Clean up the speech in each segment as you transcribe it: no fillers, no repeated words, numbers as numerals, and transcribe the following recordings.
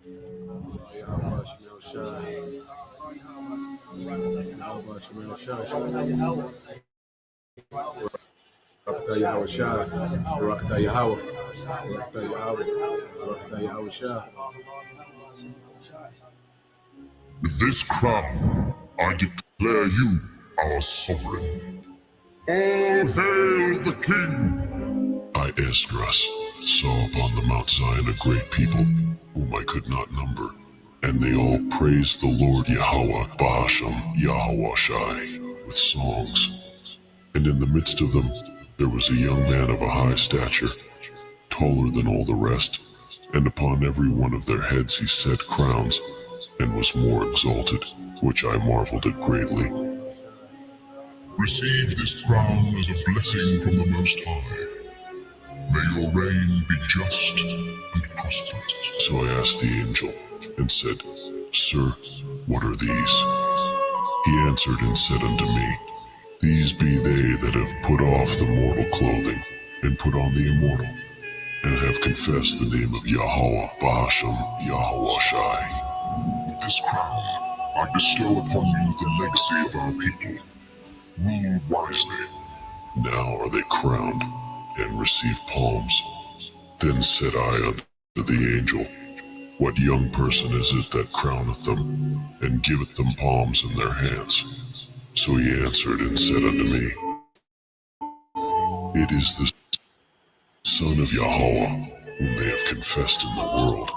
Yahweh Shemel Shai. Yahweh Shemel Shai. Rakata Yahweh Shai. Rakata Yahweh. Rakata Yahweh. Rakata Yahweh Shai. With this crown, I declare you our sovereign. All hail the king! I, Esdras, saw upon the Mount Zion a great people, whom I could not number, and they all praised the Lord Yahweh, Bahasham, Yahweh Shai, with songs. And in the midst of them, there was a young man of a high stature, taller than all the rest, and upon every one of their heads he set crowns, and was more exalted, which I marveled at greatly. Receive this crown as a blessing from the Most High. May your reign be just and prosperous. So I asked the angel, and said, Sir, what are these? He answered and said unto me, These be they that have put off the mortal clothing, and put on the immortal, and have confessed the name of Yahweh, Bahasham, Yahweh Shai. With this crown, I bestow upon you the legacy of our people. Rule wisely. Now are they crowned, and receive palms. Then said I unto the angel, What young person is it that crowneth them, and giveth them palms in their hands? So he answered and said unto me, It is the Son of Yahweh, whom they have confessed in the world.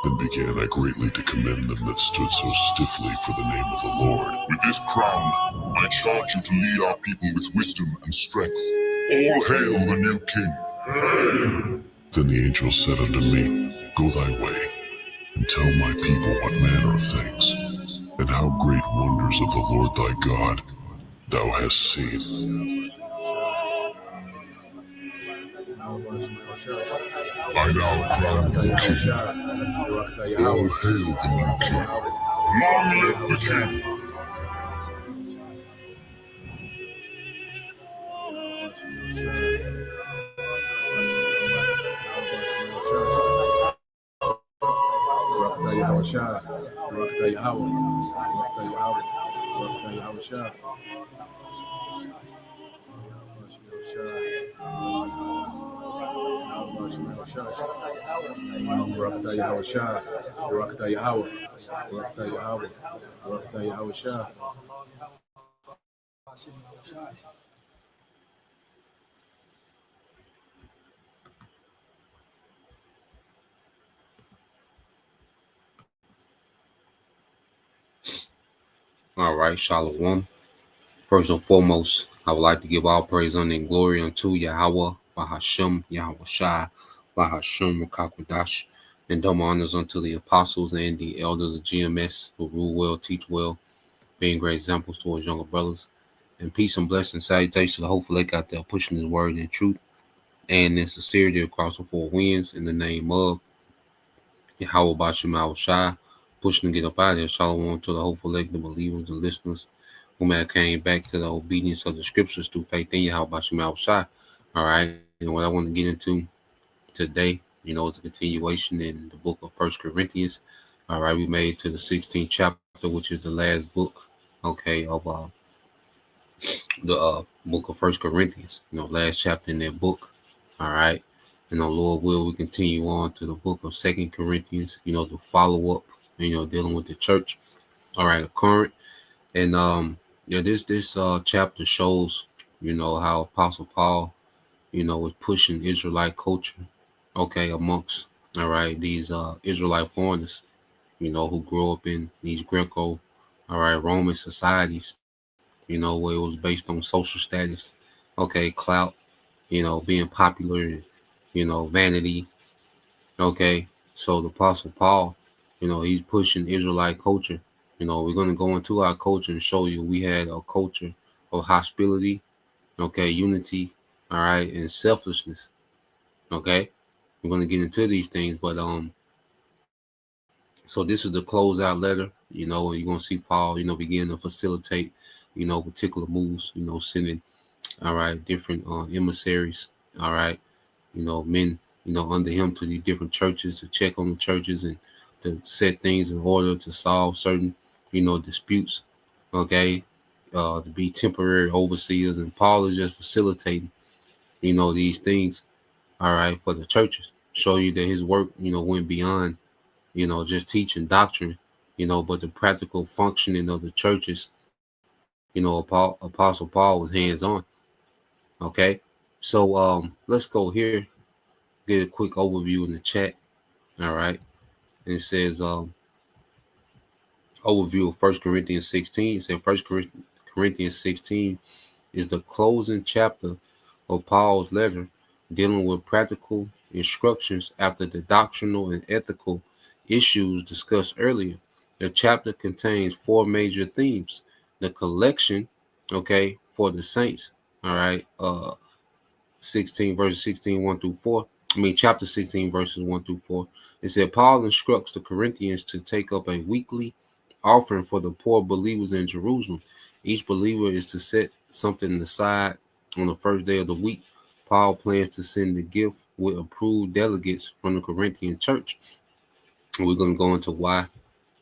Then began I greatly to commend them that stood so stiffly for the name of the Lord. With this crown, I charge you to lead our people with wisdom and strength. All hail the new king. Then the angel said unto me, Go thy way, and tell my people what manner of things, and how great wonders of the Lord thy God thou hast seen. I now crown you king. All hail the new king. Long live the king! Rakata Yahweh Shai. Rakata Yahweh. Rakata Yahweh. Rakata Yahweh Shai. Rakata Yahweh Shai. Rakata Yahweh. Rakata Yahweh. Rakata Yahweh Shai. All right, Shalom. First and foremost, I would like to give all praise, honor, and glory unto Yahweh, Bahashem, Yahweh Shai, Bahashem, Rakakwadash, and double honors unto the apostles and the elders of GMS who rule well, teach well, being great examples towards younger brothers. And peace and blessing, salutations to the hopeful lake out there pushing his word in truth and in sincerity across the four winds in the name of Yahweh Bashem Yahweh Shai, pushing to get up out of here. Shalom to the hopeful lake, the believers and listeners who may have came back to the obedience of the scriptures through faith in Yahweh Bashem Yahweh Shai. All right, and what I want to get into today, is a continuation in the book of First Corinthians. All right, we made to the 16th chapter, which is the last book, okay, of the book of First Corinthians. Last chapter in that book. All right, and the Lord will we continue on to the book of Second Corinthians. The follow up. Dealing with the church. All right, current, and this chapter shows how Apostle Paul was pushing Israelite culture, okay, amongst these Israelite foreigners, who grew up in these Greco, Roman societies, where it was based on social status, okay, clout, being popular, and vanity, okay. So the Apostle Paul, he's pushing Israelite culture. We're going to go into our culture and show you we had a culture of hospitality, okay, unity, all right, and selflessness, okay. We're going to get into these things, but so this is the closeout letter, and you're going to see Paul, begin to facilitate, particular moves, sending, all right, different emissaries, all right, men, under him to these different churches to check on the churches and to set things in order to solve certain, disputes. Okay, to be temporary overseers, and Paul is just facilitating, these things. All right, for the churches, show you that his work, went beyond, just teaching doctrine, but the practical functioning of the churches. Apostle Paul was hands on. Okay, so let's go here, get a quick overview in the chat. All right, and it says overview of 1 Corinthians 16. It said 1 Corinthians 16 is the closing chapter of Paul's letter, dealing with practical instructions after the doctrinal and ethical issues discussed earlier. The chapter contains 4 major themes: the collection, okay, for the saints. All right, 16 verses 16 1 through 4. Chapter 16 verses 1 through 4. It said Paul instructs the Corinthians to take up a weekly offering for the poor believers in Jerusalem. Each believer is to set something aside on the first day of the week. Paul plans to send the gift with approved delegates from the Corinthian church. We're going to go into why,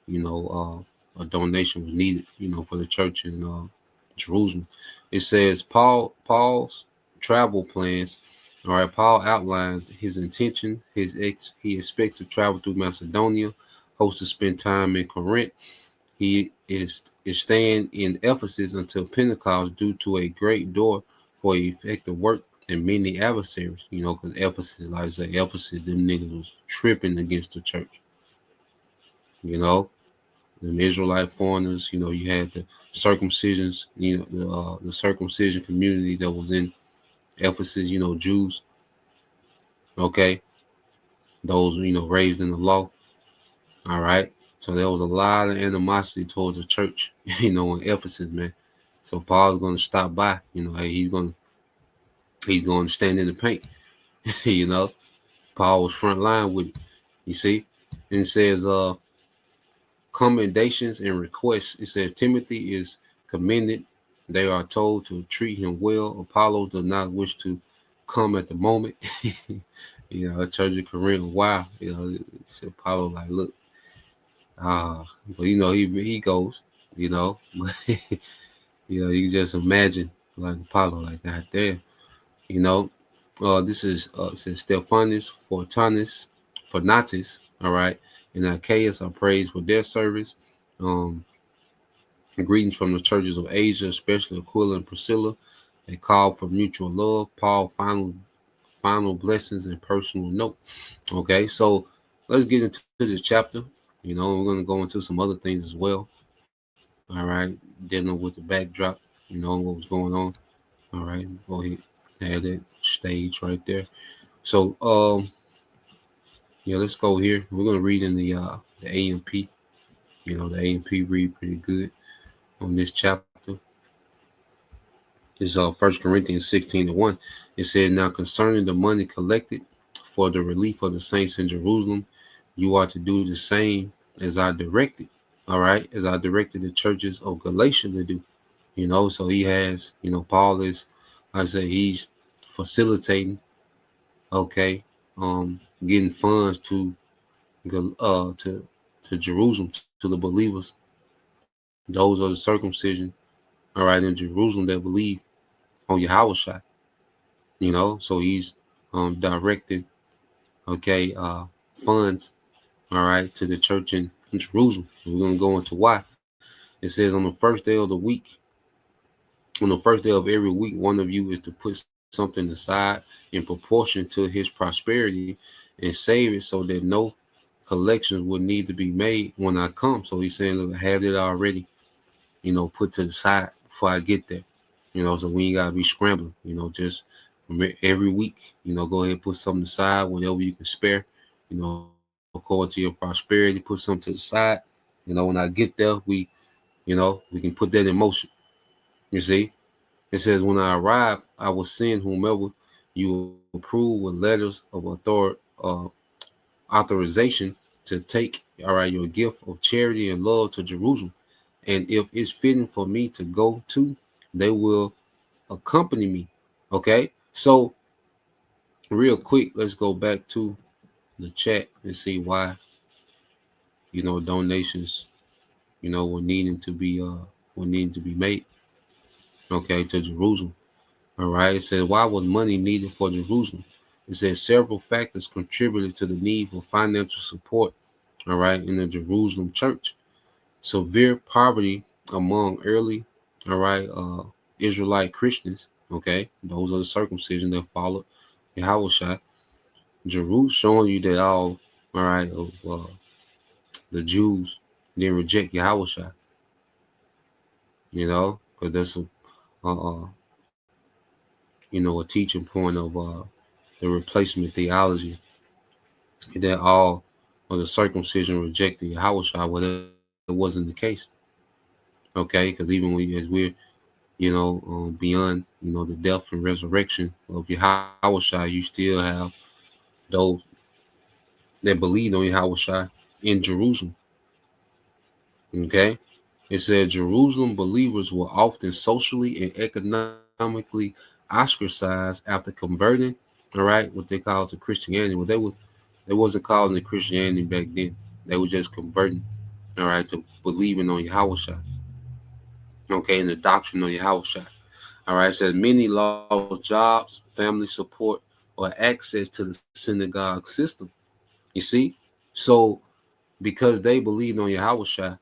a donation was needed, for the church in Jerusalem. It says Paul's travel plans. All right, Paul outlines his intention. He expects to travel through Macedonia, hopes to spend time in Corinth. He is staying in Ephesus until Pentecost due to a great door for effective work and many adversaries. Because Ephesus, like I say, them niggas was tripping against the church. The Israelite foreigners. You had the circumcisions. The circumcision community that was in Ephesus. Jews. Okay, those raised in the law. All right. So there was a lot of animosity towards the church, in Ephesus, man. So Paul's going to stop by, hey, he's going to stand in the paint, Paul was front line with it, you see. And it says, commendations and requests. It says Timothy is commended. They are told to treat him well. Apollos does not wish to come at the moment. Church of Corinth, wow. Apollo like, look. But he goes, but you can just imagine like Apollo, like God damn, this is says Stephanus, Fortunatus, all right, and Achaeus are praised for their service. Greetings from the churches of Asia, especially Aquila and Priscilla. They call for mutual love. Paul final blessings and personal note. Okay, so let's get into this chapter. We're going to go into some other things as well. All right, dealing with the backdrop, what was going on. All right, go ahead, add that stage right there. So, let's go here. We're going to read in the AMP. The AMP read pretty good on this chapter. It's 1 Corinthians 16:1. It said, now concerning the money collected for the relief of the saints in Jerusalem, you are to do the same as I directed. All right, as I directed the churches of Galatia to do. So he has, Paul is, like I say, he's facilitating, okay, getting funds to Jerusalem, to the believers. Those are the circumcision, all right, in Jerusalem that believe on Yahushua. So he's directing, okay, funds, all right, to the church in Jerusalem. We're going to go into why. It says on the first day of the week, on the first day of every week, one of you is to put something aside in proportion to his prosperity and save it so that no collections would need to be made when I come. So he's saying, look, I have it already, put to the side before I get there. So we ain't got to be scrambling, just every week, go ahead and put something aside, whatever you can spare, according to your prosperity, put something to the side. When I get there, we can put that in motion. You see, it says, when I arrive, I will send whomever you approve with letters of authorization to take, all right, your gift of charity and love to Jerusalem. And if it's fitting for me to go to, they will accompany me. Okay, so real quick, let's go back to the chat and see why donations, were needing to be made, okay, to Jerusalem. All right. It says, why was money needed for Jerusalem? It says several factors contributed to the need for financial support, all right, in the Jerusalem church. Severe poverty among early, all right, Israelite Christians, okay, those are the circumcision that followed Yahushua. Jerusalem showing you that all right, the Jews didn't reject Yahushua, because that's a teaching point of the replacement theology, that all of the circumcision rejected Yahushua. Well, that wasn't the case, okay, because even as we're beyond the death and resurrection of Yahushua, you still have those that believed on Yahushua in Jerusalem. Okay, it said Jerusalem believers were often socially and economically ostracized after converting. All right, what they call to Christianity. Well, they wasn't calling it Christianity back then. They were just converting. All right, to believing on Yahushua. Okay, and the doctrine of Yahushua. All right, it says many lost jobs, family support, or access to the synagogue system. You see, so because they believed on Yahushua,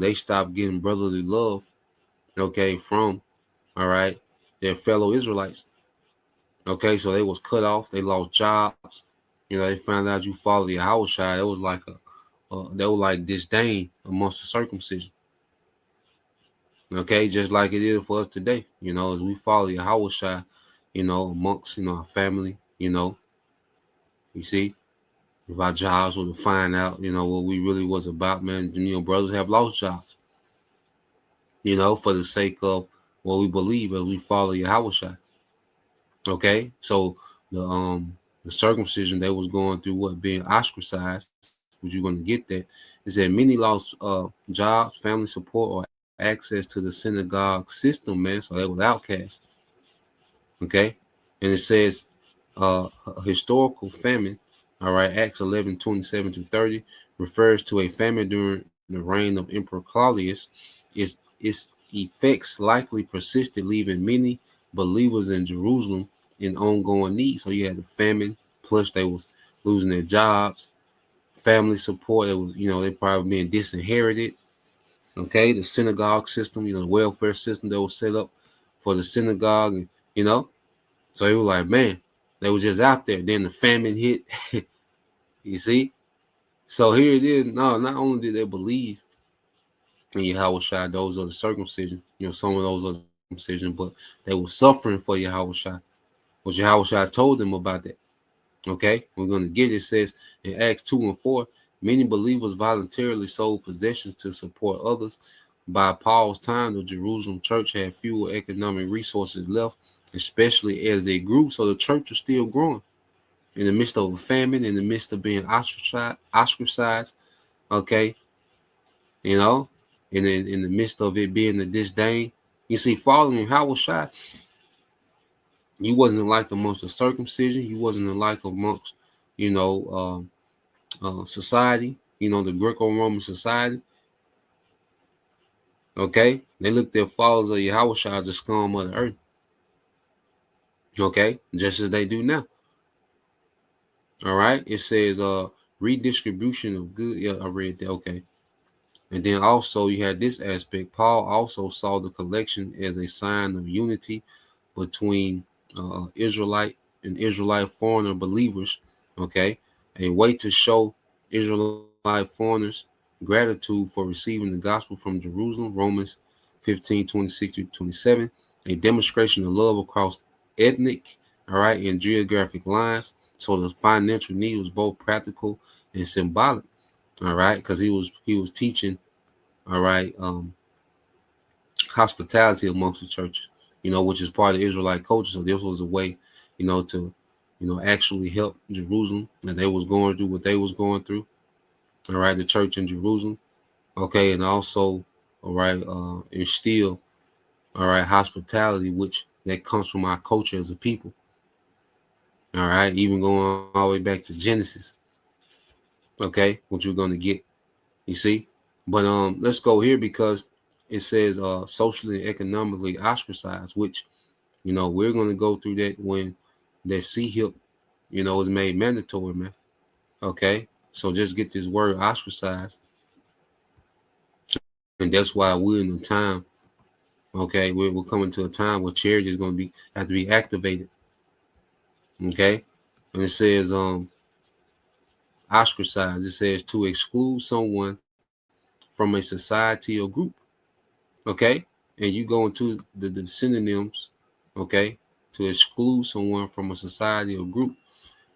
they stopped getting brotherly love, okay, from, all right, their fellow Israelites. Okay, so they was cut off. They lost jobs. They found out you followed Yahushua. It was like they were like disdain amongst the circumcision. Okay, just like it is for us today. As we follow Yahushua, amongst our family. You see, if our jobs were to find out, what we really was about, man. Brothers have lost jobs. For the sake of what we believe as we follow Yahushua. Okay, so the circumcision they was going through, being ostracized, which you're going to get that, is that many lost jobs, family support, or access to the synagogue system, man. So they was outcast. Okay, and it says a historical famine. All right, Acts 11:27-30 refers to a famine during the reign of Emperor Claudius. Its effects likely persisted, leaving many believers in Jerusalem in ongoing need. So you had the famine, plus they was losing their jobs, family support. It was, they probably being disinherited. Okay, the synagogue system, the welfare system that was set up for the synagogue, and so it was like, man, they were just out there. Then the famine hit. You see, so here it is. No, not only did they believe in Yahushua, those are the circumcision. Some of those are the circumcision, but they were suffering for Yahushua. Which Yahushua told them about that. Okay, we're going to get it. It says in Acts 2:4, many believers voluntarily sold possessions to support others. By Paul's time, the Jerusalem church had fewer economic resources left, especially as they grew. So the church was still growing in the midst of a famine, in the midst of being ostracized. Okay, in the midst of it being a disdain. You see, following Yahushua, you wasn't like amongst the circumcision. You wasn't like amongst, society. The Greco-Roman society. Okay, they looked at followers of Yahushua as the scum of the earth. Okay, just as they do now. All right, it says redistribution of good. Yeah, I read that. Okay, and then also you had this aspect. Paul also saw the collection as a sign of unity between Israelite and Israelite foreigner believers. Okay, a way to show Israelite foreigners gratitude for receiving the gospel from Jerusalem. Romans 15:26-27, a demonstration of love across ethnic, all right, and geographic lines. So the financial need was both practical and symbolic, all right, because he was teaching, all right, hospitality amongst the churches, which is part of the Israelite culture. So this was a way, to, actually help Jerusalem, and they was going through what they was going through. All right, the church in Jerusalem. Okay, and also, all right, instill, all right, hospitality, which that comes from our culture as a people. All right, even going all the way back to Genesis. Okay, which we're going to get, You see? But let's go here because it says socially and economically ostracized, which, you know, we're going to go through that when that CHIP, you know, is made mandatory, man. Okay? So just get this word ostracized. And that's why we're in a time, okay, we're coming to a time where charity is going to have to be activated. Okay? And it says ostracized. It says to exclude someone from a society or group. Okay? And you go into the synonyms, okay, to exclude someone from a society or group.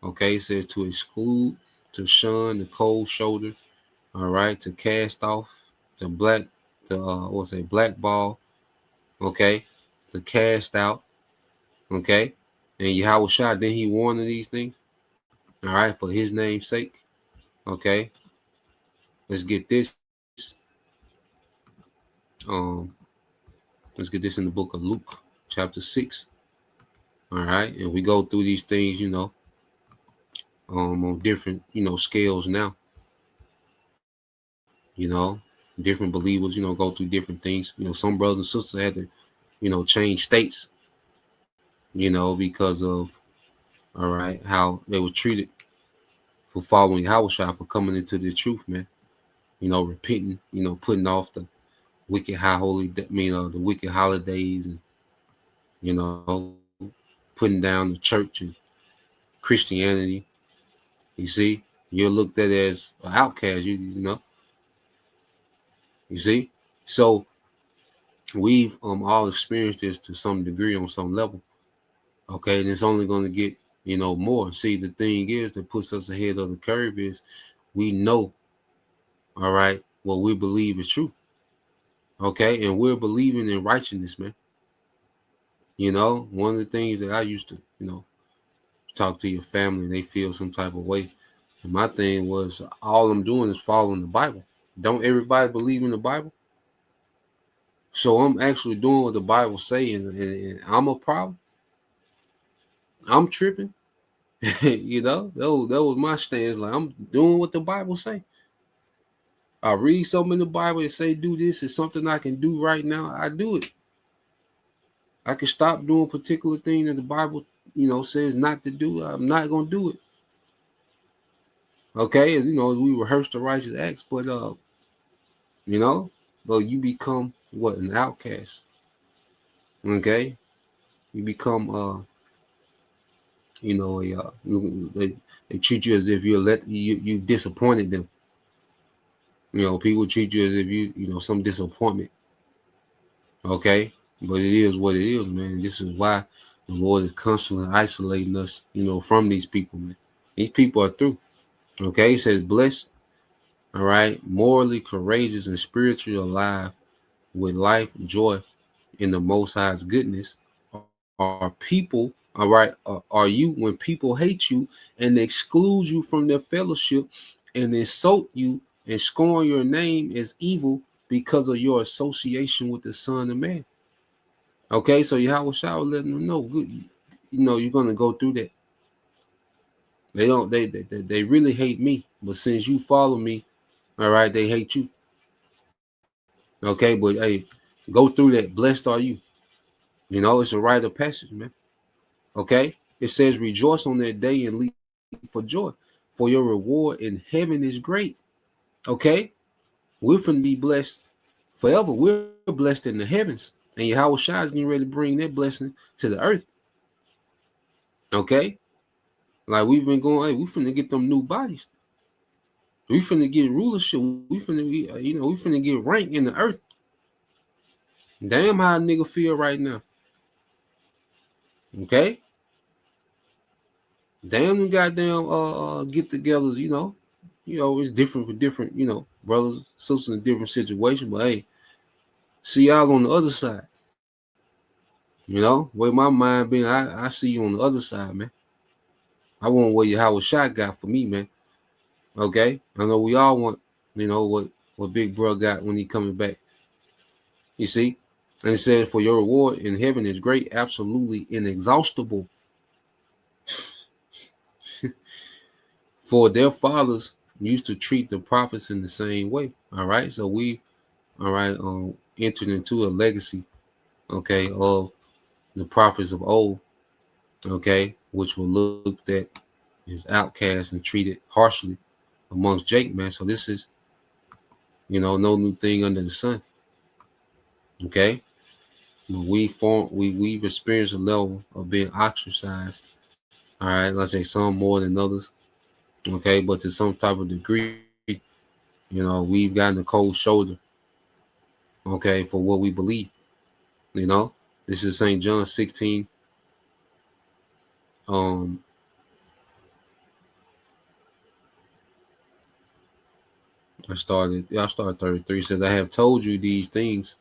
Okay, it says to exclude, to shun, the cold shoulder, all right, to cast off, to blackball, okay, to cast out, okay. And Yahweh Shah, then he warned of these things, all right, for his name's sake. Okay. Let's get this. Let's get this in the book of Luke, chapter 6. All right, and we go through these things, you know, on different, you know, scales now. You know, different believers, you know, go through different things. You know, some brothers and sisters had to, you know, change states, you know, because of, all right, how they were treated for following Yahushua, for coming into the truth, man. You know, repenting, you know, putting off the wicked the wicked holidays, and, you know, putting down the church and Christianity. You see, you're looked at as an outcast, you know. You see? So we've all experienced this to some degree on some level. Okay, and it's only going to get, you know, more. See, the thing is that puts us ahead of the curve is we know, all right, what we believe is true. Okay, and we're believing in righteousness, man. You know, one of the things that I used to, you know, talk to your family and they feel some type of way. And my thing was, all I'm doing is following the Bible. Don't everybody believe in the Bible? So I'm actually doing what the Bible say, and I'm a problem. I'm tripping. You know, that was my stance. Like, I'm doing what the Bible say. I read something in the Bible and say do this. It's something I can do right now. I do it. I can stop doing particular things that the Bible, you know, says not to do. I'm not gonna do it. Okay, as you know, we rehearse the righteous acts, but you know, but you become what, an outcast. Okay, you become you know, they treat you as if you disappointed them. You know, people treat you as if you know, some disappointment. Okay, but it is what it is, man. This is why the Lord is constantly isolating us, you know, from these people, man. These people are through. Okay, he says, blessed, all right, morally courageous and spiritually alive with life, joy in the Most High's goodness are people, all right, are you when people hate you and exclude you from their fellowship and insult you and scorn your name as evil because of your association with the Son of Man. Okay, so Yahweh Shah was letting them know, good, you know, you're gonna go through that. They really hate me, but since you follow me, all right, they hate you. Okay, but hey, go through that. Blessed are you. You know, it's a rite of passage, man. Okay, it says, rejoice on that day and leap for joy, for your reward in heaven is great. Okay, we're finna be blessed forever. We're blessed in the heavens, and Yahweh Shah is getting ready to bring that blessing to the earth. Okay, like we've been going, hey, we finna get them new bodies. We finna get rulership. We finna be, you know, we finna get rank in the earth. Damn how a nigga feel right now. Okay. Damn them goddamn get-togethers, you know. You know, it's different for different, you know, brothers, sisters in different situations. But hey, see y'all on the other side. You know, where my mind been, I see you on the other side, man. I want what Yahweh Shah got for me, man. Okay, I know we all want, you know, what Big Bro got when he coming back. You see, and it says, for your reward in heaven is great, absolutely inexhaustible. For their fathers, used to treat the prophets in the same way. All right. So we, all right, entered into a legacy, okay, of the prophets of old, okay, which were looked at as outcasts and treated harshly amongst Jake, man. So this is, no new thing under the sun. Okay. But we've experienced a level of being ostracized. All right, let's say some more than others. Okay, but to some type of degree, we've gotten a cold shoulder, okay, for what we believe. This is St. John 16. I started 33. It says, I have told you these things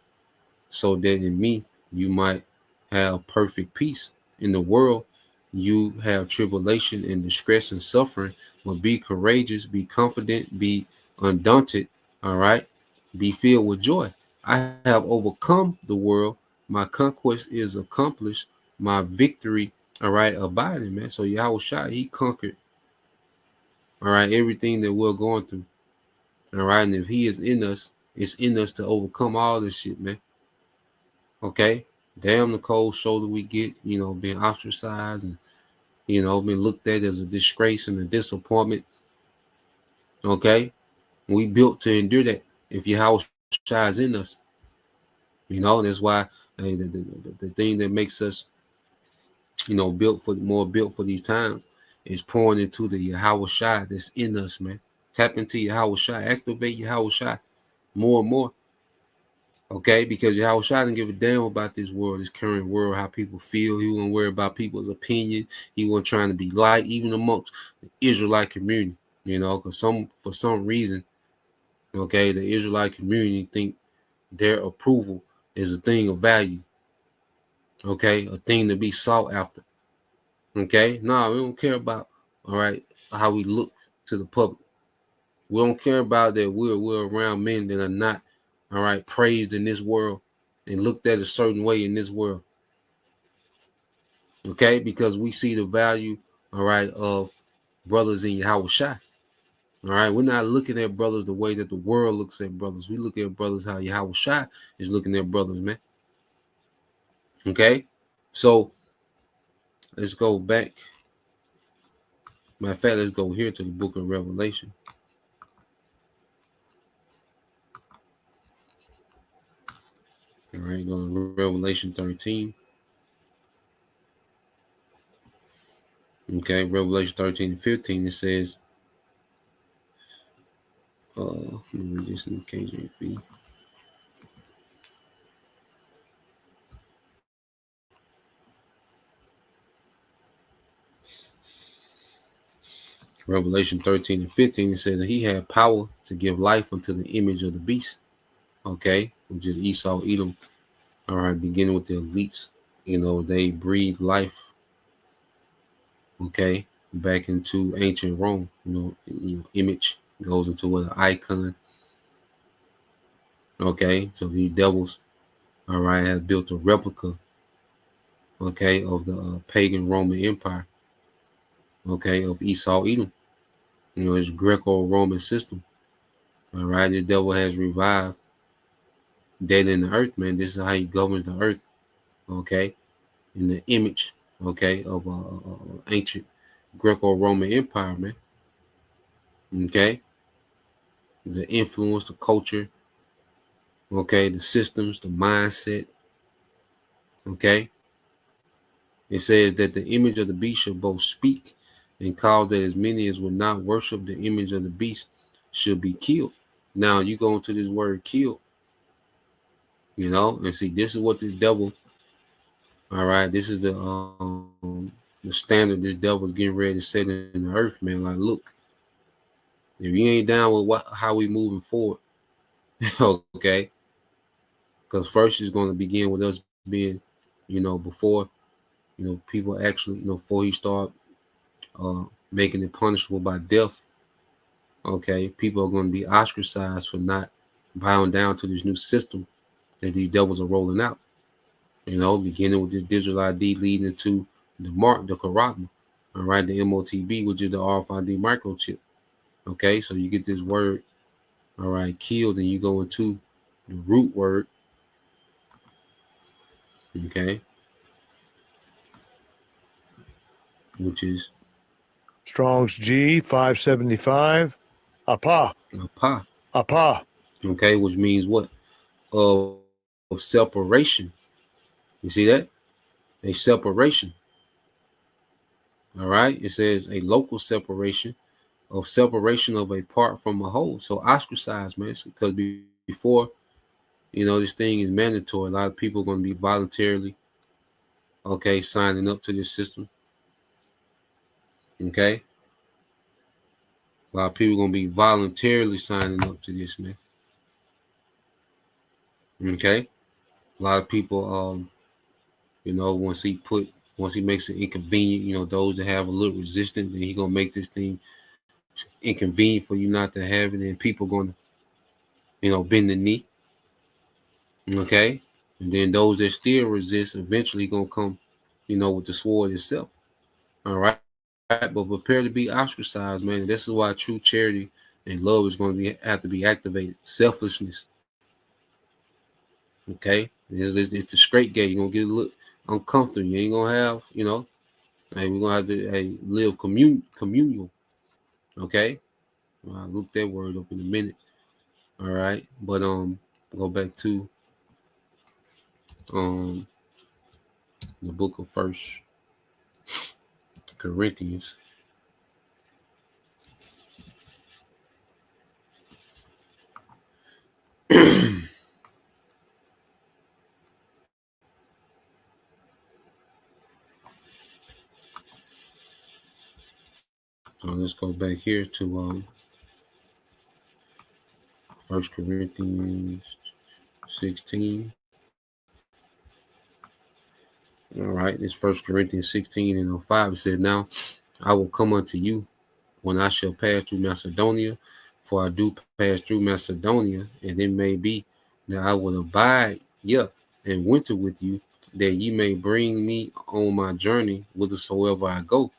so that in me you might have perfect peace. In the world you have tribulation and distress and suffering, but be courageous, be confident, be undaunted. All right, be filled with joy. I have overcome the world. My conquest is accomplished. My victory, all right, abiding, man. So Yahushua, he conquered, all right, everything that we're going through. All right, and if he is in us, it's in us to overcome all this shit, man. Okay, damn the cold shoulder we get, being ostracized and being looked at as a disgrace and a disappointment. Okay, we built to endure that. If your house shines in us, that's why the thing that makes us, built for these times is pouring into the Yahweh Shai that's in us, man. Tap into Yahweh Shai, activate Yahweh Shai more and more. Okay, because Yahweh Shai didn't give a damn about this world, this current world, how people feel. He wasn't worried about people's opinion. He wasn't trying to be liked, even amongst the Israelite community, because for some reason, okay, the Israelite community think their approval is a thing of value, okay, a thing to be sought after. Okay, no, we don't care about, all right, how we look to the public. We don't care about that we're around men that are not, all right, praised in this world and looked at a certain way in this world. Okay, because we see the value, all right, of brothers in Yahweh Shai. All right, we're not looking at brothers the way that the world looks at brothers. We look at brothers how Yahweh Shai is looking at brothers, man. Okay, so let's go back. Matter of fact, let's go here to the book of Revelation. All right, go to Revelation 13. Okay, Revelation 13 and 15, it says, let me read this in KJV. Revelation 13 and 15, it says that he had power to give life unto the image of the beast, okay, which is Esau, Edom. All right, beginning with the elites, they breathe life, okay, back into ancient Rome. Image goes into what an icon. Okay, so these devils, all right, have built a replica, okay, of the pagan Roman Empire, okay, of Esau, Edom. It's Greco-Roman system. All right, the devil has revived dead in the earth, man. This is how he governs the earth, okay, in the image, okay, of ancient Greco-Roman Empire, man. Okay, the influence, the culture, okay, the systems, the mindset. Okay, it says that the image of the beast shall both speak and cause that as many as would not worship the image of the beast should be killed. Now you go into this word "kill," and see, this is what the devil. All right, this is the standard this devil's getting ready to set in the earth, man. Like, look, if you ain't down with how we moving forward, okay, because first it's going to begin with us being, before, people actually, before he start making it punishable by death. Okay, people are going to be ostracized for not bowing down to this new system that these devils are rolling out. Beginning with the digital ID, leading to the Karagma, all right, the MOTB, which is the RFID microchip. Okay, so you get this word, all right, killed, and you go into the root word, okay, which is Strong's G 575. Apa. apa, Apa. okay, which means what? Of separation. You see that? A separation. All right. It says a local separation of a part from a whole. So ostracized, man. Because before, this thing is mandatory. A lot of people are going to be voluntarily, okay, signing up to this system. Okay. A lot of people are going to be voluntarily signing up to this, man. Okay. A lot of people, once he makes it inconvenient, those that have a little resistance, then he gonna make this thing inconvenient for you not to have it, and people gonna, bend the knee. Okay. And then those that still resist eventually gonna come, with the sword itself. All right. But prepare to be ostracized, man. This is why true charity and love is going to have to be activated. Selflessness. Okay. It's the straight gate. You're gonna get a little uncomfortable. You ain't gonna have, hey, we're gonna have to live communal. Okay. I'll look that word up in a minute. All right. But go back to the book of First Corinthians. So let's go back here to First Corinthians 16. All right, it's First Corinthians 16 and 5. It said, "Now I will come unto you when I shall pass through Macedonia, for I do pass through Macedonia, and it may be that I will abide and winter with you, that ye may bring me on my journey whithersoever I go.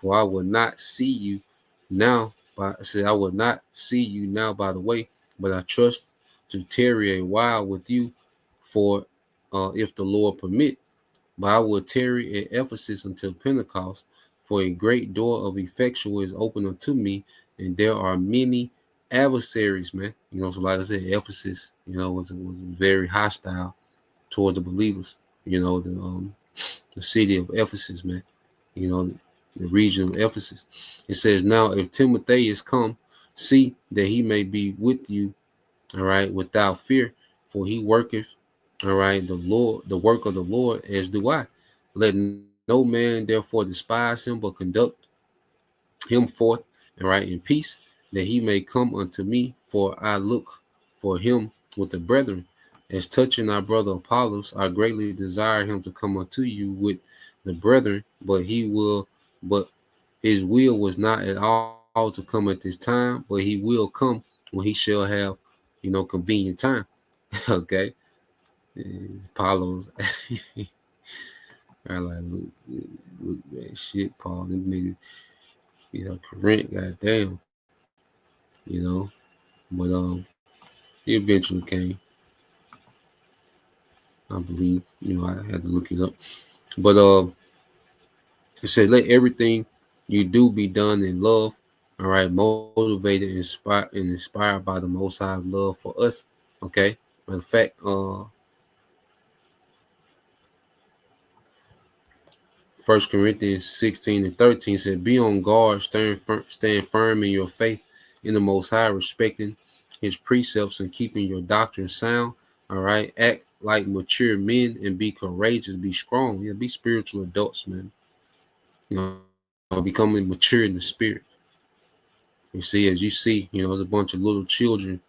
For I will not see you now. I will not see you now by the way, but I trust to tarry a while with you, for if the Lord permit. But I will tarry at Ephesus until Pentecost, for a great door of effectual is open unto me, and there are many adversaries, man. So like I said, Ephesus, was very hostile toward the believers. The city of Ephesus, man. The region of Ephesus. It says, "Now if Timothy is come, see that he may be with you, all right, without fear, for he worketh, all right, the work of the Lord, as do I. Let no man therefore despise him, but conduct him forth, all right, in peace, that he may come unto me, for I look for him with the brethren. As touching our brother Apollos, I greatly desire him to come unto you with the brethren, but his will was not at all to come at this time, but he will come when he shall have, convenient time." Okay. Apollos. I like, look, man, shit, Paul, them niggas, Corinth, goddamn, but he eventually came, I believe, I had to look it up, but it says, "Let everything you do be done in love." All right, motivated, inspired by the Most High's love for us. Okay, matter of fact, 1 Corinthians 16 and 13 said, "Be on guard, stand firm in your faith in the Most High, respecting His precepts and keeping your doctrine sound." All right, act like mature men and be courageous, be strong. Be spiritual adults, man. Becoming mature in the spirit. You see, as you see, there's a bunch of little children.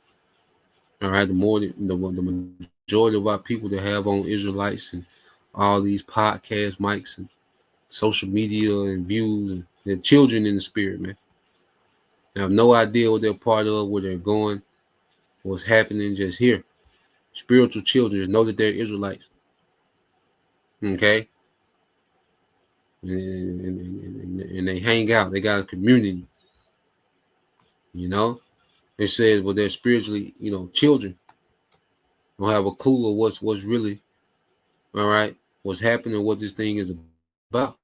All right, the majority of our people that have on Israelites and all these podcast mics and social media and views, and they're children in the spirit, man. They have no idea what they're part of, where they're going, what's happening. Just here, spiritual children just know that they're Israelites. Okay, and they hang out. They got a community. You know, it says, well, they're spiritually, children, don't have a clue of what's really, all right, what's happening, what this thing is about.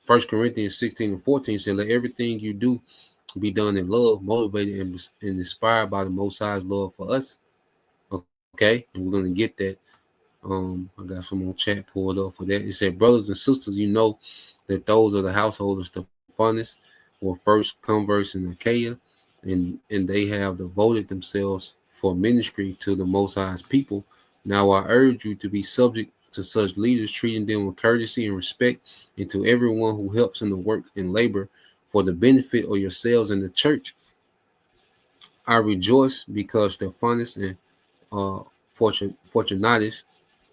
1 Corinthians 16:14 said, let everything you do be done in love, motivated and inspired by the Most High's love for us. Okay, and we're gonna get that. I got some more chat pulled up for that. It said, brothers and sisters, you know that those of the household of Stephanus were first converts in Achaia, and they have devoted themselves for ministry to the Most High's people. Now I urge you to be subject to such leaders, treating them with courtesy and respect, and to everyone who helps in the work and labor for the benefit of yourselves and the church. I rejoice because Stephanus and Fortunatus,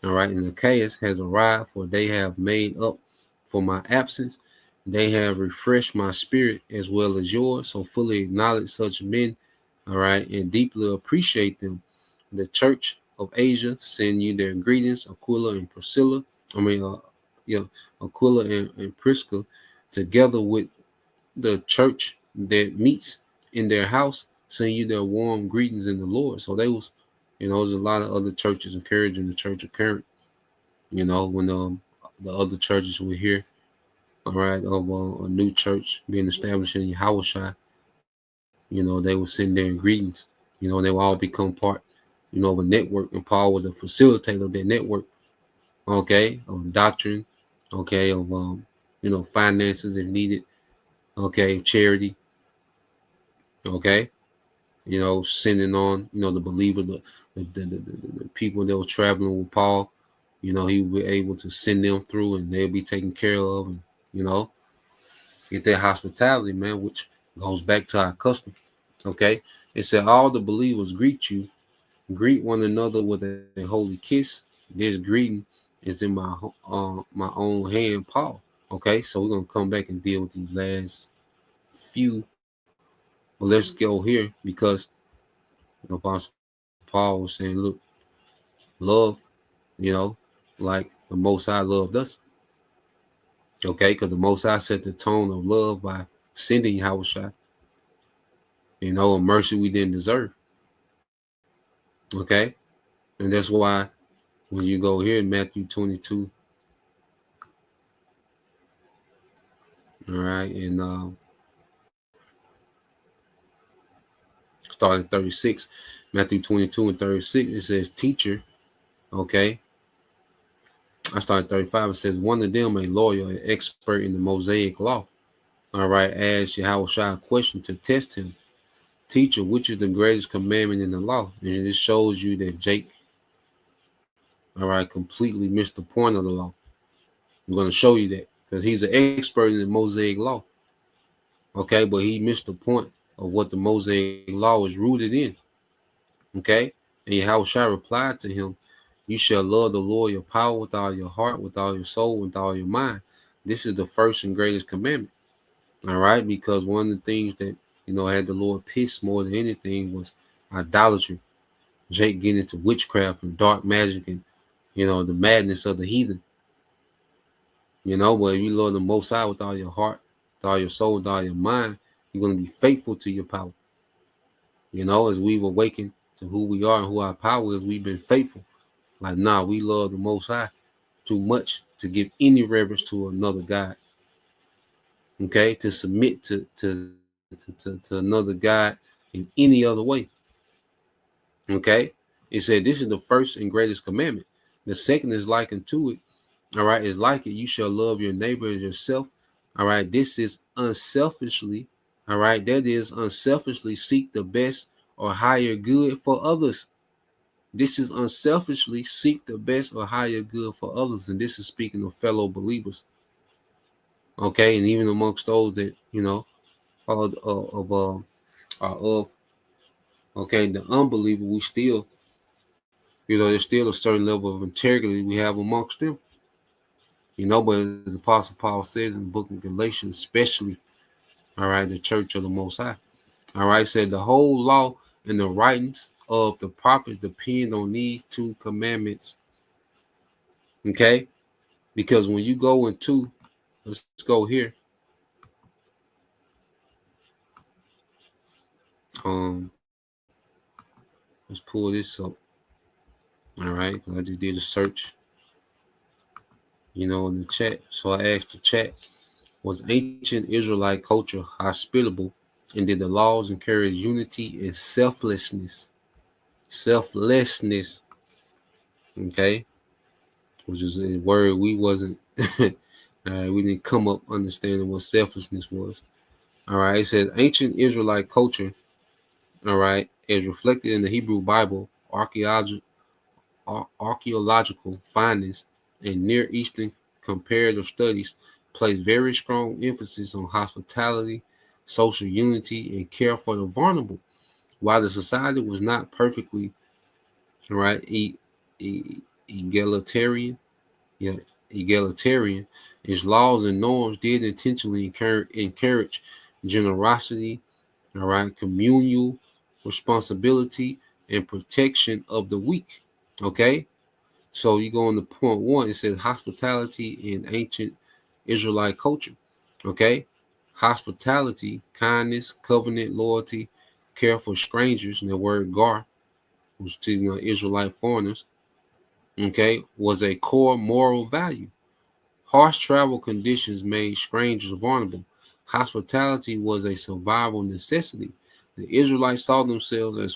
all right, and Achaeus has arrived, for they have made up for my absence. They have refreshed my spirit as well as yours. So fully acknowledge such men, all right, and deeply appreciate them. The Church of Asia send you their greetings, Aquila and Priscilla. Aquila and Prisca, together with the church that meets in their house, send you their warm greetings in the Lord. So they was, there's a lot of other churches encouraging the Church of Corinth. When the other churches were here, all right, of a new church being established in Yahushua, they would send their greetings. They will all become part, of a network, and Paul was the facilitator of that network. Okay, of doctrine, okay, of finances if needed, okay, charity, okay, sending on, the believer, the people that were traveling with Paul, he would be able to send them through, and they'll be taken care of, and get their hospitality, man, which goes back to our custom. Okay, it said all the believers greet you, greet one another with a holy kiss. This greeting is in my own hand, Paul. Okay, so we're gonna come back and deal with these last few. But let's go here because Apostle Paul was saying, look, love, like the Most High loved us. Okay, because the Most High set the tone of love by sending Yahushua, a mercy we didn't deserve. Okay, and that's why when you go here in Matthew 22, all right, and starting 36, Matthew 22 and 36, it says, teacher, okay. I started 35. It says, one of them, a lawyer, an expert in the Mosaic law, all right, asked Yahushua a question to test him. Teacher, which is the greatest commandment in the law? And this shows you that Jake, all right, completely missed the point of the law. I'm going to show you that because he's an expert in the Mosaic law. Okay, but he missed the point of what the Mosaic law is rooted in. Okay, and Yahushua replied to him, you shall love the Lord your power with all your heart, with all your soul, with all your mind. This is the first and greatest commandment. All right, because one of the things that, had the Lord pissed more than anything was idolatry. Jake getting into witchcraft and dark magic and, the madness of the heathen. But if you love the Most High with all your heart, with all your soul, with all your mind, you're going to be faithful to your power. As we've awakened to who we are and who our power is, we've been faithful. Like, we love the Most High too much to give any reverence to another God. Okay, to submit to another God in any other way. Okay, it said this is the first and greatest commandment. The second is likened to it. All right, is like it. You shall love your neighbor as yourself. All right, this is unselfishly. All right, that is unselfishly seek the best or higher good for others. This is unselfishly seek the best or higher good for others, and this is speaking of fellow believers. Okay, and even amongst those that are of okay, the unbeliever, we still, there's still a certain level of integrity we have amongst them. But as Apostle Paul says in the book of Galatians, especially, all right, the church of the Most High, all right, said the whole law and the writings of the prophets depend on these two commandments. Okay, because when you go into, let's go here. Um, let's pull this up. All right, I just did a search, in the chat. So I asked the chat, was ancient Israelite culture hospitable, and did the laws encourage unity and selflessness? Selflessness, okay, which is a word we wasn't. All right, we didn't come up understanding what selflessness was. All right, it says ancient Israelite culture, all right, as reflected in the Hebrew Bible, archaeological findings, and Near Eastern comparative studies place very strong emphasis on hospitality, social unity, and care for the vulnerable. While the society was not perfectly right egalitarian, yeah, egalitarian, its laws and norms did intentionally encourage generosity, all right, communal responsibility, and protection of the weak. Okay, so you go on to point one, it says hospitality in ancient Israelite culture. Okay, hospitality, kindness, covenant, loyalty, care for strangers, and the word gar, which to Israelite foreigners, okay, was a core moral value. Harsh travel conditions made strangers vulnerable. Hospitality was a survival necessity. The Israelites saw themselves as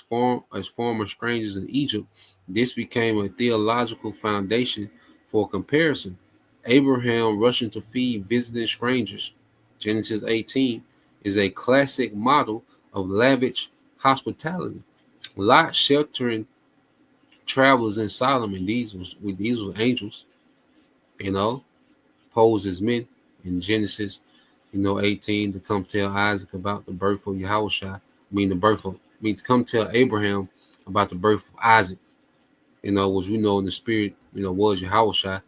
former strangers in Egypt. This became a theological foundation for comparison. Abraham rushing to feed visiting strangers, Genesis 18, is a classic model of lavish hospitality. Lot sheltering travelers in Sodom, and these were angels, you know, posed as men in Genesis, 18, to come tell Isaac about the birth of Yahushua. To come tell Abraham about the birth of Isaac, which we know in the spirit, was Yahushua.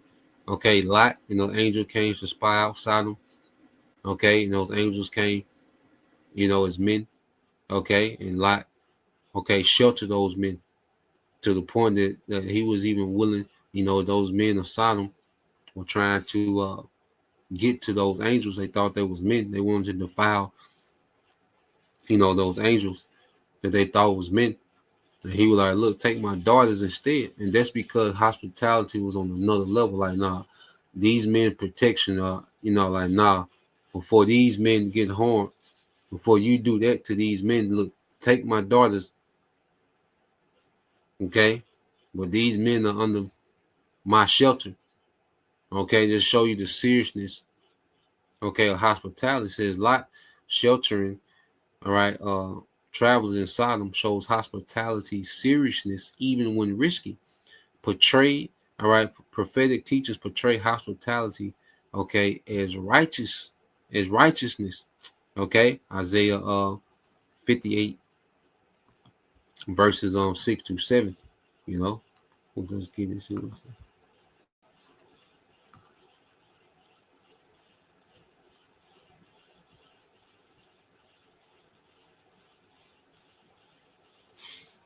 Okay, Lot, angel came to spy out Sodom. Okay, those angels came, as men. Okay, and Lot, okay, sheltered those men to the point that he was even willing, those men of Sodom were trying to get to those angels. They thought they was men. They wanted to defile, those angels that they thought was men. And he was like, look, take my daughters instead. And that's because hospitality was on another level. Like, nah, these men protection are, like, nah, before these men get harmed, before you do that to these men, look, take my daughters. Okay. But these men are under my shelter. Okay. Just show you the seriousness. Okay. Of hospitality. It says Lot sheltering. All right. Travels in Sodom shows hospitality seriousness even when risky. Portrayed, all right, prophetic teachers portray hospitality, okay, as righteousness. Okay. Isaiah 58 verses 6-7. We'll just get this in.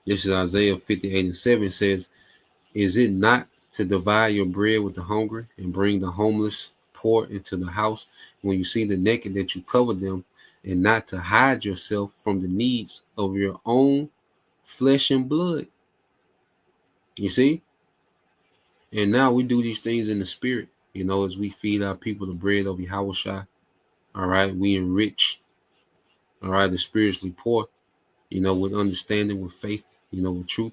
This is Isaiah 58:7 says, is it not to divide your bread with the hungry and bring the homeless poor into the house when you see the naked that you cover them, and not to hide yourself from the needs of your own flesh and blood? You see? And now we do these things in the spirit, as we feed our people the bread of Yahushua. All right. We enrich, all right, the spiritually poor, with understanding, with faith, with truth,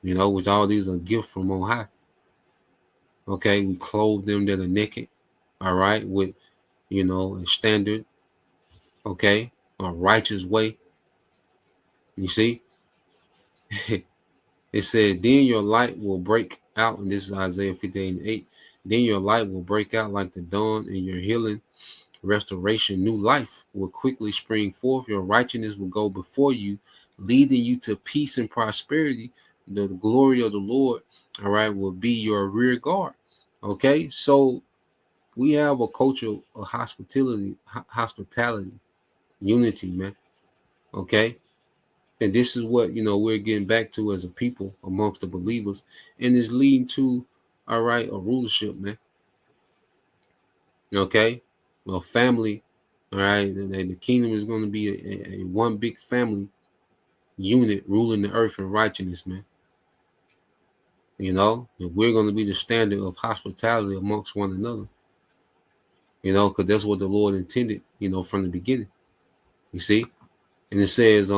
which all these are gifts from on high. Okay. We clothe them that are naked, all right, with, a standard, okay, a righteous way. You see? It said, then your light will break out, and this is Isaiah 58:8. Then your light will break out like the dawn, and your healing, restoration, new life will quickly spring forth. Your righteousness will go before you, leading you to peace and prosperity. The glory of the Lord, all right, will be your rear guard. Okay, so we have a culture of hospitality, unity, man. Okay. And this is what, we're getting back to as a people amongst the believers, and is leading to, all right, a rulership, man. Okay. Well, family, all right. The kingdom is going to be a one big family, unit ruling the earth in righteousness, man. You know, and we're going to be the standard of hospitality amongst one another. You know, because that's what the Lord intended, you know, from the beginning. You see? And it says,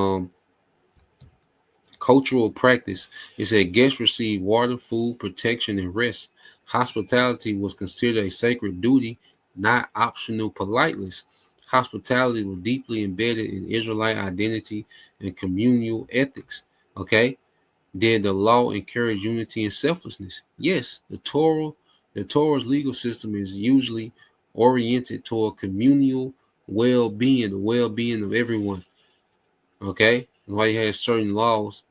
cultural practice. It said guests received water, food, protection, and rest. Hospitality was considered a sacred duty, not optional politeness. Hospitality was deeply embedded in Israelite identity and communal ethics. Okay. Did the law encourage unity and selflessness? Yes. The Torah's legal system is usually oriented toward communal well-being, the well-being of everyone. Okay. That's why you had certain laws,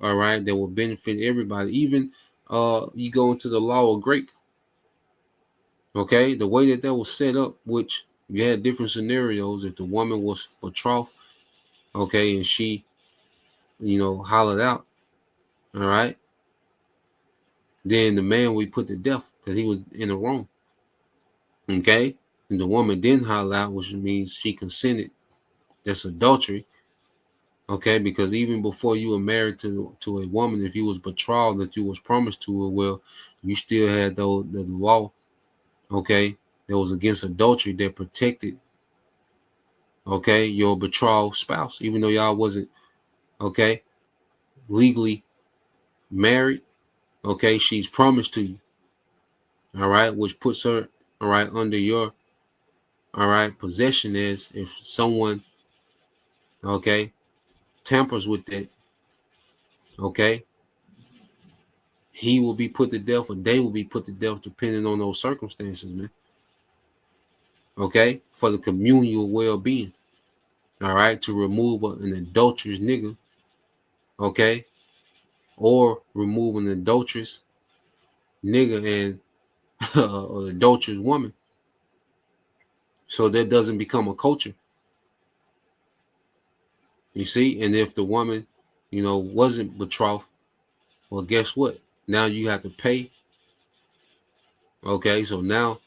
all right, that will benefit everybody. Even you go into the law of grape. Okay, the way that was set up, which you had different scenarios. If the woman was betrothed, okay, and she, you know, hollered out, all right, then the man we put to death because he was in the wrong. Okay, and the woman didn't holler out, which means she consented. That's adultery. Okay, because even before you were married to a woman, if you was betrothed, that you was promised to her, well, you still had the law, okay, that was against adultery that protected, okay, your betrothed spouse, even though y'all wasn't, okay, legally married, okay, she's promised to you, all right, which puts her, all right, under your, all right, possession. As if someone, okay, tampers with that, okay, he will be put to death or they will be put to death depending on those circumstances, man. Okay, for the communal well-being, all right, to remove an adulterous nigga, okay, or remove an adulterous nigga and an adulterous woman, so that doesn't become a culture. You see, and if the woman, you know, wasn't betrothed, well, guess what? Now you have to pay. Okay, so now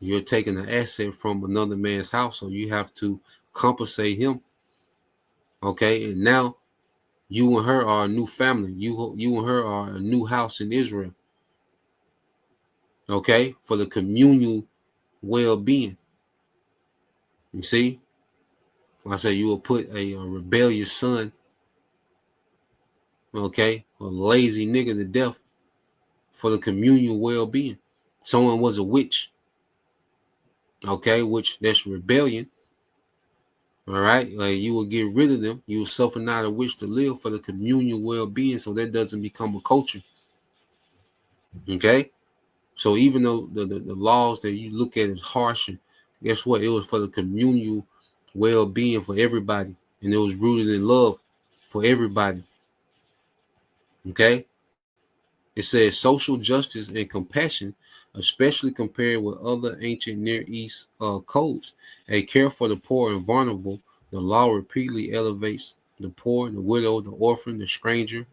you're taking an asset from another man's house, so you have to compensate him. Okay, and now you and her are a new family. You and her are a new house in Israel. Okay, for the communal well-being. You see, I say you will put a rebellious son, okay, a lazy nigga to death for the communal well-being. Someone was a witch, okay, which that's rebellion. All right, like you will get rid of them. You will suffer not a witch to live for the communal well-being, so that doesn't become a culture. Okay, so even though the laws that you look at is harsh, and guess what? It was for the communal well-being for everybody, and it was rooted in love for everybody. Okay, it says social justice and compassion, especially compared with other ancient Near East codes. A care for the poor and vulnerable. The law repeatedly elevates the poor, the widow, the orphan, the stranger,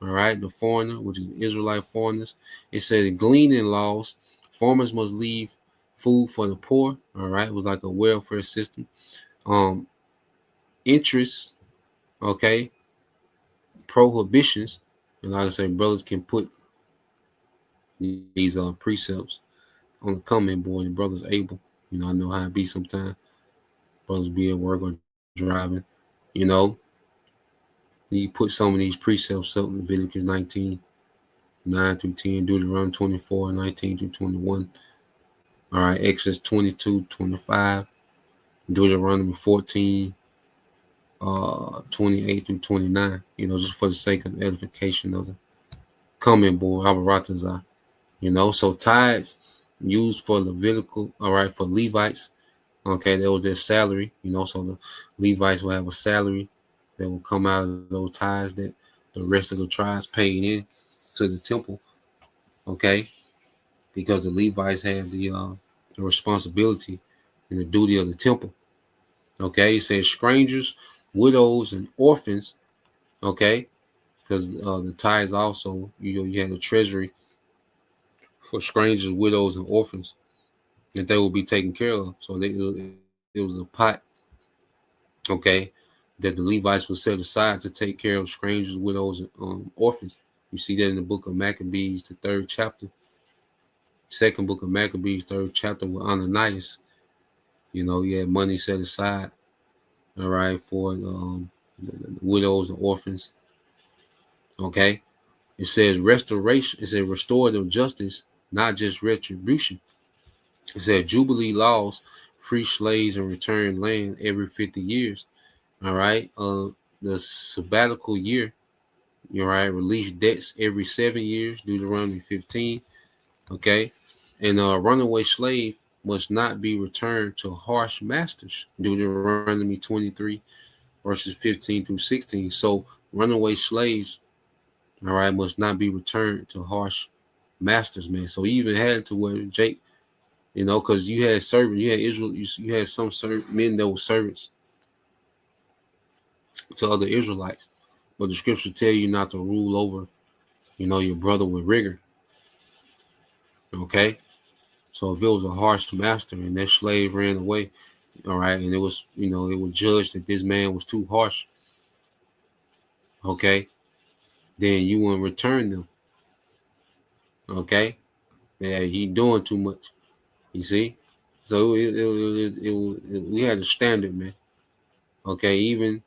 all right, the foreigner, which is Israelite foreigners. It says gleaning laws. Farmers must leave food for the poor. All right, it was like a welfare system. Interests, okay, prohibitions, and like I said, brothers can put these precepts on the comment board. And brothers able, you know, I know how it be sometimes. Brothers be at work or driving, you know. You put some of these precepts up in Leviticus 19, 9 through 10, Deuteronomy 24, 19 through 21. All right, Exodus 22, 25, Deuteronomy 14, 28 through 29, you know, just for the sake of edification of the comment board, Abaratazah. You know, so tithes used for Levitical, all right, for Levites, okay, that was their salary, you know, so the Levites will have a salary that will come out of those tithes that the rest of the tribes paid in to the temple, okay, because the Levites had the responsibility and the duty of the temple, okay. It says strangers, widows, and orphans, okay, because the tithes also, you know, you had a treasury for strangers, widows, and orphans that they will be taken care of. So it was a pot, okay, that the Levites were set aside to take care of strangers, widows, and orphans. You see that in the book of Maccabees, the 3rd chapter. Second book of Maccabees, 3rd chapter, with Ananias. He had money set aside, all right, for the widows and orphans. Okay. It says restoration. It says restorative justice, not just retribution. It said jubilee laws, free slaves and return land every 50 years. All right. The sabbatical year, release debts every 7 years, Deuteronomy 15. Okay. And a runaway slave must not be returned to harsh masters, Deuteronomy 23, verses 15 through 16. So runaway slaves, all right, must not be returned to harsh masters, man. So he even had to where Jake, because you had servants, you had Israel, you had some men that were servants to other Israelites, but the scripture tell you not to rule over, your brother with rigor. Okay, so if it was a harsh master and that slave ran away, all right, and it was, it was judged that this man was too harsh, okay, then you wouldn't return them. Okay, yeah, he doing too much. You see, so we had a standard, man. Okay, even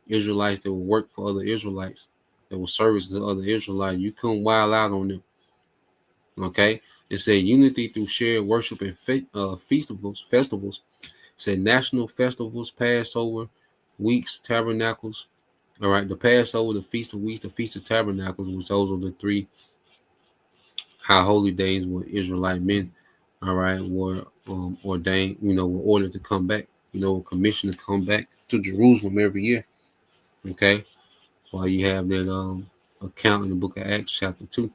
Israelites that would work for other Israelites, that will service to other Israelites, you couldn't wild out on them. Okay, it said unity through shared worship and festivals. It said national festivals, Passover, weeks, tabernacles. All right, the Passover, the Feast of Weeks, the Feast of Tabernacles, which those are the 3 high holy days where Israelite men, all right, were ordained, were ordered to come back, commissioned to come back to Jerusalem every year. Okay, while you have that account in the book of Acts, chapter 2,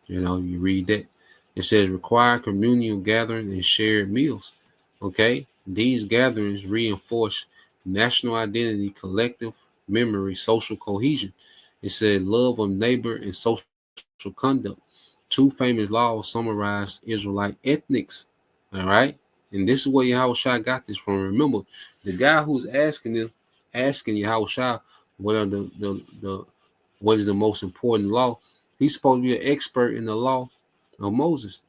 you read that. It says require communal gathering and shared meals. Okay, these gatherings reinforce national identity, collective memory, social cohesion. It said love of neighbor and social conduct. 2 famous laws summarize Israelite ethnics. All right, and this is where Yahushua got this from. Remember, the guy who's asking Yahushua what are what is the most important law? He's supposed to be an expert in the law of Moses.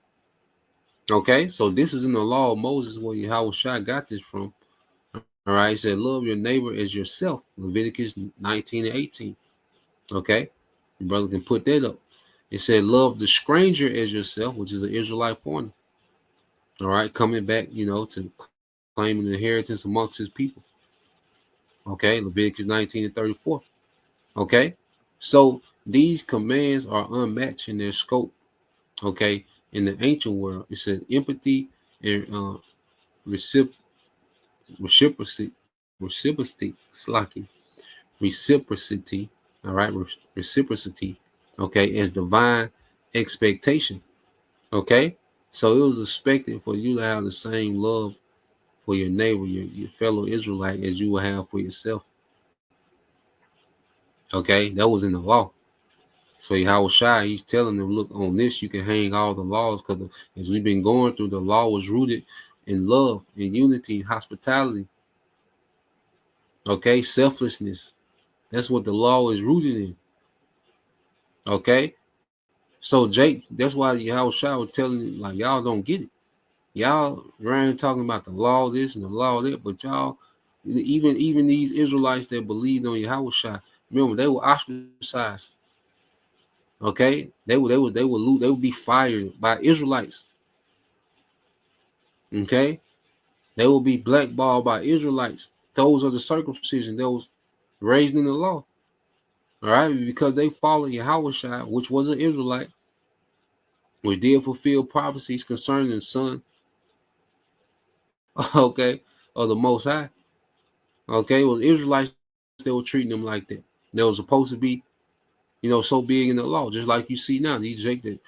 Okay, so this is in the law of Moses where Yahushua got this from. All right, he said, love your neighbor as yourself, Leviticus 19 and 18. Okay, your brother can put that up. It said, love the stranger as yourself, which is an Israelite foreigner. All right, coming back, to claiming the inheritance amongst his people. Okay, Leviticus 19 and 34. Okay, so these commands are unmatched in their scope. Okay, in the ancient world, it said empathy and reciprocity, all right, reciprocity, okay, as divine expectation. Okay, so it was expected for you to have the same love for your neighbor, your fellow Israelite, as you will have for yourself. Okay, that was in the law. So Yahushua, he's telling them, look, on this you can hang all the laws, because as we've been going through, the law was rooted in love and unity and hospitality. Okay, selflessness. That's what the law is rooted in. Okay, so Jake, that's why Yahushua was telling you, like, y'all don't get it. Y'all around talking about the law this and the law that, but y'all, even these Israelites that believed on Yahushua, remember, they were ostracized. Okay, they would be fired by Israelites. Okay, they will be blackballed by Israelites. Those are the circumcision, those raised in the law. All right, because they followed Yahushua, which was an Israelite, which did fulfill prophecies concerning the Son. Okay, of the Most High. Okay, it was Israelites that were treating them like that. They were supposed to be, so big in the law, just like you see now. These Jake that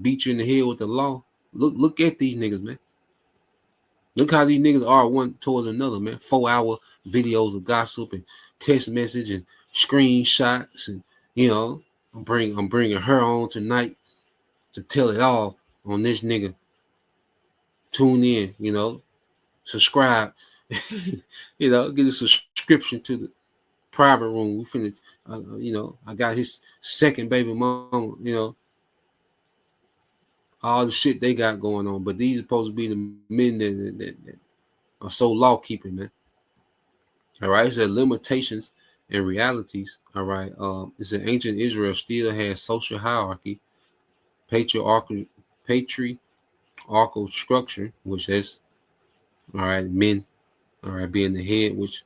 beat you in the head with the law. Look at these niggas, man. Look how these niggas are one towards another, man. 4-hour videos of gossip and text message and screenshots, and I'm bringing her on tonight to tell it all on this nigga. Tune in, subscribe. You know, get a subscription to the private room. We finna, you know, I got his second baby mama, you know, all the shit they got going on. But these are supposed to be the men that are so law keeping, man. All right, it said limitations and realities. All right, it said ancient Israel still has social hierarchy, patriarchal structure, which is all right, men, all right, being the head, which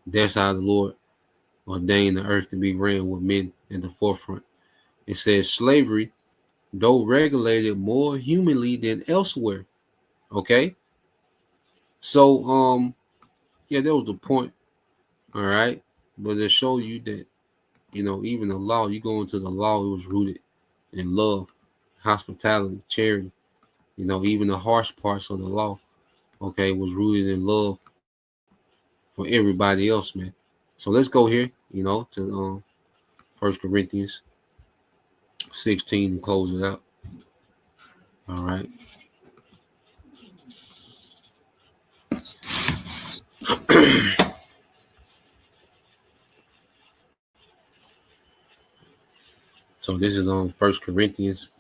that's how the Lord ordained the earth to be ran with men in the forefront. It says slavery, though regulated more humanly than elsewhere. Okay, so yeah, that was the point. All right, but to show you that, you know, even the law, you go into the law, it was rooted in love, hospitality, charity. You know, even the harsh parts of the law, okay, was rooted in love for everybody else, man. So let's go here, you know, to 1 Corinthians 16 and close it out. All right. So this is on 1 Corinthians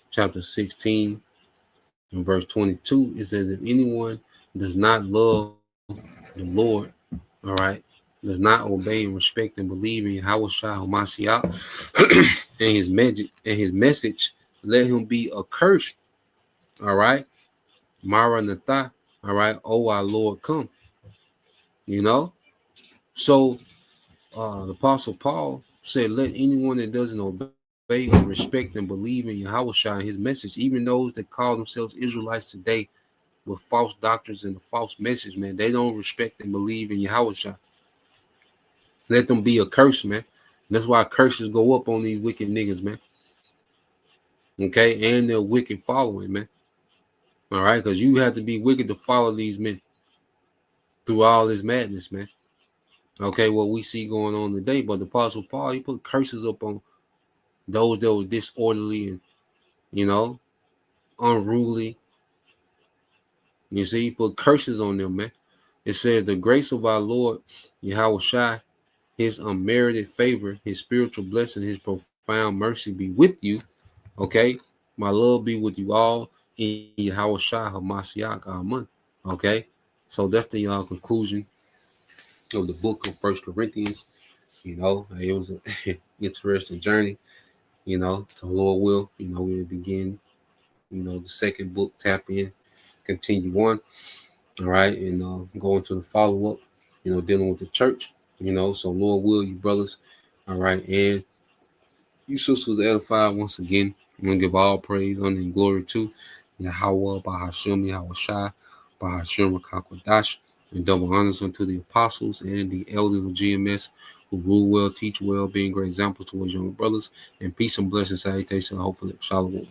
chapter 16 and verse 22. It says, if anyone does not love the Lord, all right, does not obey and respect and believe in Yahushua HaMashiach and his message, let him be accursed. All right. Maranatha. All right. Oh, our Lord, come. You know? So the Apostle Paul said, let anyone that doesn't obey or respect and believe in Yahushua and his message, even those that call themselves Israelites today with false doctrines and the false message, man, they don't respect and believe in Yahushua. Let them be accursed, man. That's why curses go up on these wicked niggas, man. Okay, and their wicked following, man. All right, because you have to be wicked to follow these men through all this madness, man. Okay, what we see going on today, but the Apostle Paul, he put curses up on those that were disorderly and, you know, unruly. You see, he put curses on them, man. It says the grace of our Lord Yahushua, his unmerited favor, his spiritual blessing, his profound mercy be with you. Okay, my love be with you all in Yahushua HaMashiach Amen. Okay, so that's the conclusion of the book of 1 Corinthians. You know, it was an interesting journey. You know, so Lord will, you know, we'll begin, you know, the second book, tap in, continue on. All right, and go into the follow up, you know, dealing with the church. You know, so Lord will, you brothers, all right, and you sisters edified once again. I'm gonna give all praise, honor, and glory to Yahweh, Bahashim, Yahushua, Bahashim, Rakakwadash, and double honors unto the apostles and the elders of GMS who rule well, teach well, being great examples towards young brothers, and peace and blessings, salutation, hopefully, shalom.